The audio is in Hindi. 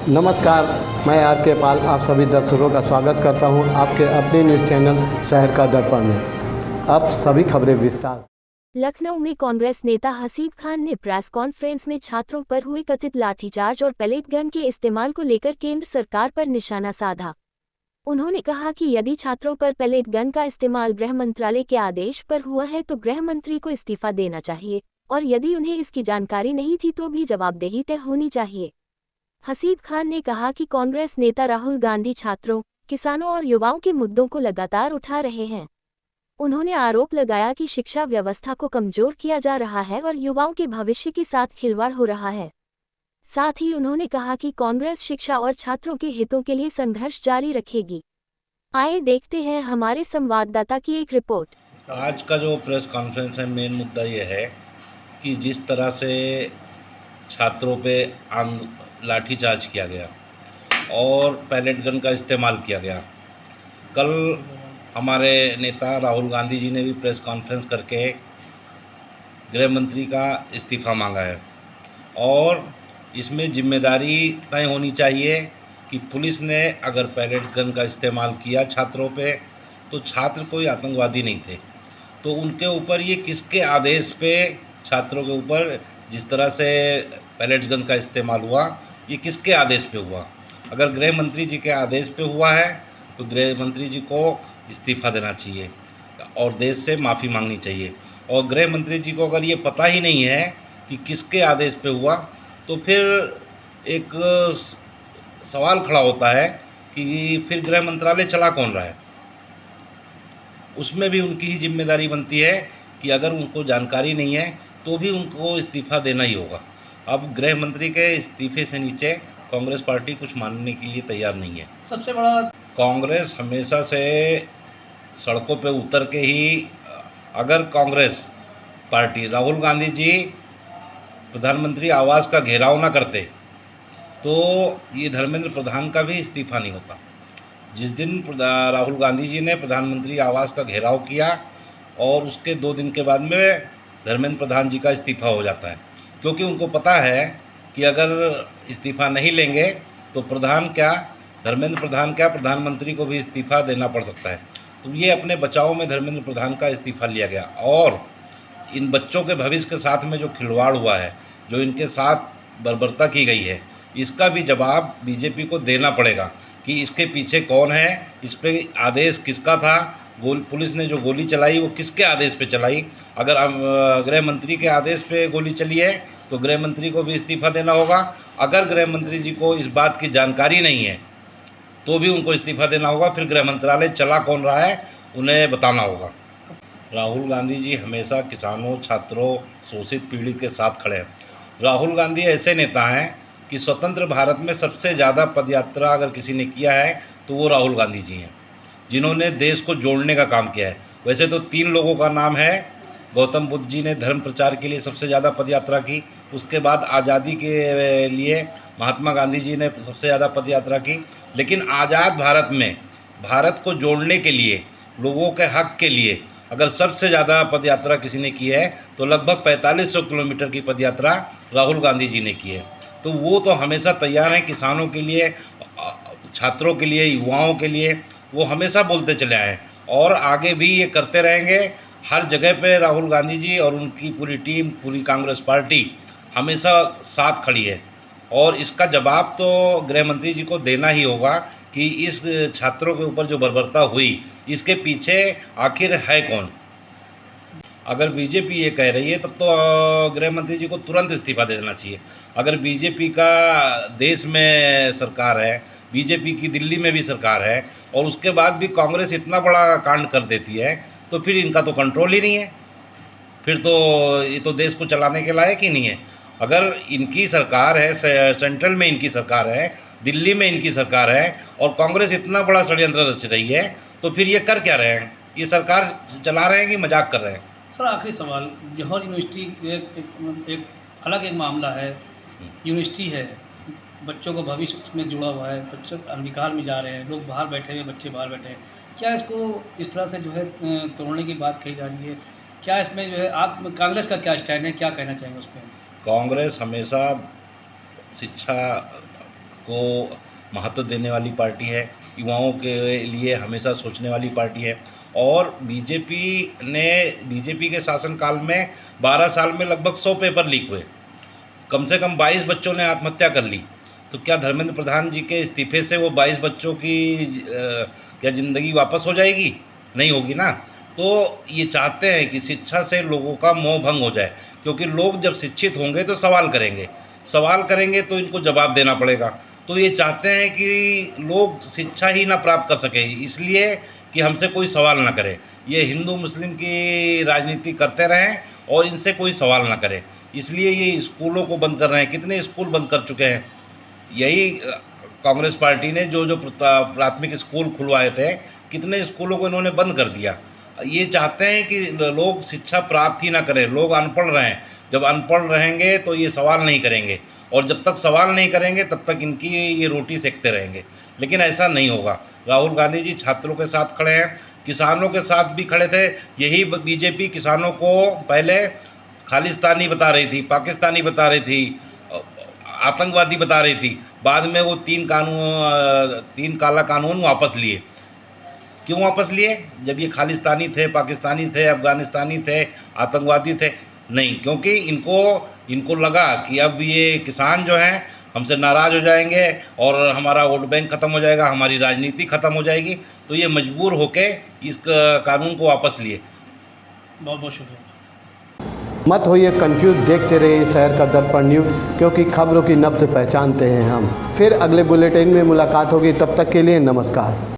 नमस्कार, मैं आर के पाल आप सभी दर्शकों का स्वागत करता हूं आपके अपने न्यूज़ चैनल शहर का दर्पण में। अब सभी खबरें विस्तार। लखनऊ में कांग्रेस नेता हसीब खान ने प्रेस कॉन्फ्रेंस में छात्रों पर हुए कथित लाठीचार्ज और पैलेट गन के इस्तेमाल को लेकर केंद्र सरकार पर निशाना साधा। उन्होंने कहा कि यदि छात्रों पर पैलेट गन का इस्तेमाल गृह मंत्रालय के आदेश पर हुआ है तो गृह मंत्री को इस्तीफा देना चाहिए और यदि उन्हें इसकी जानकारी नहीं थी तो भी जवाबदेही तय होनी चाहिए। हसीब खान ने कहा कि कांग्रेस नेता राहुल गांधी छात्रों, किसानों और युवाओं के मुद्दों को लगातार उठा रहे हैं। उन्होंने आरोप लगाया कि शिक्षा व्यवस्था को कमजोर किया जा रहा है और युवाओं के भविष्य के साथ खिलवाड़ हो रहा है। साथ ही उन्होंने कहा कि कांग्रेस शिक्षा और छात्रों के हितों के लिए संघर्ष जारी रखेगी। आइए देखते हैं हमारे संवाददाता की एक रिपोर्ट। आज का जो प्रेस कॉन्फ्रेंस है, मेन मुद्दा ये है कि जिस तरह से छात्रों पे लाठीचार्ज किया गया और पैलेट गन का इस्तेमाल किया गया। कल हमारे नेता राहुल गांधी जी ने भी प्रेस कॉन्फ्रेंस करके गृह मंत्री का इस्तीफ़ा मांगा है और इसमें जिम्मेदारी तय होनी चाहिए कि पुलिस ने अगर पैलेट गन का इस्तेमाल किया छात्रों पे तो छात्र कोई आतंकवादी नहीं थे, तो उनके ऊपर ये किसके आदेश पे छात्रों के ऊपर जिस तरह से पैलेट गन का इस्तेमाल हुआ, ये किसके आदेश पे हुआ। अगर गृह मंत्री जी के आदेश पे हुआ है तो गृह मंत्री जी को इस्तीफ़ा देना चाहिए और देश से माफ़ी मांगनी चाहिए। और गृह मंत्री जी को अगर ये पता ही नहीं है कि किसके आदेश पे हुआ तो फिर एक सवाल खड़ा होता है कि फिर गृह मंत्रालय चला कौन रहा है। उसमें भी उनकी ही जिम्मेदारी बनती है कि अगर उनको जानकारी नहीं है तो भी उनको इस्तीफ़ा देना ही होगा। अब गृह मंत्री के इस्तीफे से नीचे कांग्रेस पार्टी कुछ मानने के लिए तैयार नहीं है। सबसे बड़ा कांग्रेस हमेशा से सड़कों पे उतर के ही, अगर कांग्रेस पार्टी राहुल गांधी जी प्रधानमंत्री आवास का घेराव ना करते तो ये धर्मेंद्र प्रधान का भी इस्तीफ़ा नहीं होता। जिस दिन राहुल गांधी जी ने प्रधानमंत्री आवास का घेराव किया और उसके 2 दिन के बाद में धर्मेंद्र प्रधान जी का इस्तीफ़ा हो जाता है, क्योंकि उनको पता है कि अगर इस्तीफ़ा नहीं लेंगे तो धर्मेंद्र प्रधान क्या प्रधानमंत्री को भी इस्तीफ़ा देना पड़ सकता है। तो ये अपने बचाव में धर्मेंद्र प्रधान का इस्तीफ़ा लिया गया और इन बच्चों के भविष्य के साथ में जो खिलवाड़ हुआ है, जो इनके साथ बर्बरता की गई है, इसका भी जवाब बीजेपी को देना पड़ेगा कि इसके पीछे कौन है, इस पे आदेश किसका था, पुलिस ने जो गोली चलाई वो किसके आदेश पे चलाई। अगर गृह मंत्री के आदेश पे गोली चली है तो गृह मंत्री को भी इस्तीफ़ा देना होगा। अगर गृह मंत्री जी को इस बात की जानकारी नहीं है तो भी उनको इस्तीफ़ा देना होगा। फिर गृह मंत्रालय चला कौन रहा है उन्हें बताना होगा। राहुल गांधी जी हमेशा किसानों, छात्रों, शोषित पीड़ित के साथ खड़े हैं। राहुल गांधी ऐसे नेता हैं कि स्वतंत्र भारत में सबसे ज़्यादा पदयात्रा अगर किसी ने किया है तो वो राहुल गांधी जी हैं, जिन्होंने देश को जोड़ने का काम किया है। वैसे तो 3 लोगों का नाम है। गौतम बुद्ध जी ने धर्म प्रचार के लिए सबसे ज़्यादा पदयात्रा की, उसके बाद आज़ादी के लिए महात्मा गांधी जी ने सबसे ज़्यादा पदयात्रा की। लेकिन आज़ाद भारत में भारत को जोड़ने के लिए, लोगों के हक के लिए अगर सबसे ज़्यादा पदयात्रा किसी ने की है तो लगभग 4500 किलोमीटर की पदयात्रा राहुल गांधी जी ने की है। तो वो तो हमेशा तैयार हैं किसानों के लिए, छात्रों के लिए, युवाओं के लिए। वो हमेशा बोलते चले आए और आगे भी ये करते रहेंगे। हर जगह पे राहुल गांधी जी और उनकी पूरी टीम, पूरी कांग्रेस पार्टी हमेशा साथ खड़ी है और इसका जवाब तो गृह मंत्री जी को देना ही होगा कि इस छात्रों के ऊपर जो बर्बरता हुई इसके पीछे आखिर है कौन। अगर बीजेपी ये कह रही है तब तो गृह मंत्री जी को तुरंत इस्तीफ़ा दे देना चाहिए। अगर बीजेपी का देश में सरकार है, बीजेपी की दिल्ली में भी सरकार है और उसके बाद भी कांग्रेस इतना बड़ा कांड कर देती है तो फिर इनका तो कंट्रोल ही नहीं है। फिर तो ये तो देश को चलाने के लायक ही नहीं है। अगर इनकी सरकार है, सेंट्रल में इनकी सरकार है, दिल्ली में इनकी सरकार है और कांग्रेस इतना बड़ा षड्यंत्र रच रही है तो फिर ये कर क्या रहे हैं? ये सरकार चला रहे हैं कि मजाक कर रहे हैं? सर आखिरी सवाल, जौहर यूनिवर्सिटी एक अलग एक मामला है। यूनिवर्सिटी है, बच्चों का भविष्य उसमें जुड़ा हुआ है, बच्चे अंधकार में जा रहे हैं, लोग बाहर बैठे हुए, बच्चे बाहर बैठे हैं। क्या इसको इस तरह से जो है तोड़ने की बात कही जा रही है? क्या इसमें जो है आप कांग्रेस का क्या स्टैंड है, क्या कहना चाहेंगे उस पर? कांग्रेस हमेशा शिक्षा को महत्व देने वाली पार्टी है, युवाओं के लिए हमेशा सोचने वाली पार्टी है। और बीजेपी के शासनकाल में 12 साल में लगभग 100 पेपर लीक हुए, कम से कम 22 बच्चों ने आत्महत्या कर ली। तो क्या धर्मेंद्र प्रधान जी के इस्तीफे से वो 22 बच्चों की क्या ज़िंदगी वापस हो जाएगी? नहीं होगी ना। तो ये चाहते हैं कि शिक्षा से लोगों का मोह भंग हो जाए, क्योंकि लोग जब शिक्षित होंगे तो सवाल करेंगे तो इनको जवाब देना पड़ेगा। तो ये चाहते हैं कि लोग शिक्षा ही ना प्राप्त कर सके, इसलिए कि हमसे कोई सवाल ना करे। ये हिंदू मुस्लिम की राजनीति करते रहें और इनसे कोई सवाल ना करे, इसलिए ये स्कूलों को बंद कर रहे हैं। कितने स्कूल बंद कर चुके हैं? यही कांग्रेस पार्टी ने जो प्राथमिक स्कूल खुलवाए थे, कितने स्कूलों को इन्होंने बंद कर दिया। ये चाहते हैं कि लोग शिक्षा प्राप्त ही ना करें, लोग अनपढ़ रहें। जब अनपढ़ रहेंगे तो ये सवाल नहीं करेंगे, और जब तक सवाल नहीं करेंगे तब तक इनकी ये रोटी सेकते रहेंगे। लेकिन ऐसा नहीं होगा। राहुल गांधी जी छात्रों के साथ खड़े हैं, किसानों के साथ भी खड़े थे। यही बीजेपी किसानों को पहले खालिस्तानी बता रही थी, पाकिस्तानी बता रही थी, आतंकवादी बता रही थी। बाद में वो 3 काला कानून वापस लिए। क्यों वापस लिए? जब ये खालिस्तानी थे, पाकिस्तानी थे, अफ़गानिस्तानी थे, आतंकवादी थे? नहीं, क्योंकि इनको लगा कि अब ये किसान जो हैं हमसे नाराज़ हो जाएंगे और हमारा वोट बैंक ख़त्म हो जाएगा, हमारी राजनीति ख़त्म हो जाएगी। तो ये मजबूर होके इस कानून को वापस लिए। बहुत बहुत शुक्रिया। मत होइए कंफ्यूज, देखते रहिए शहर का दर्पण न्यूज़, क्योंकि खबरों की नब्ज़ पहचानते हैं हम। फिर अगले बुलेटिन में मुलाकात होगी, तब तक के लिए नमस्कार।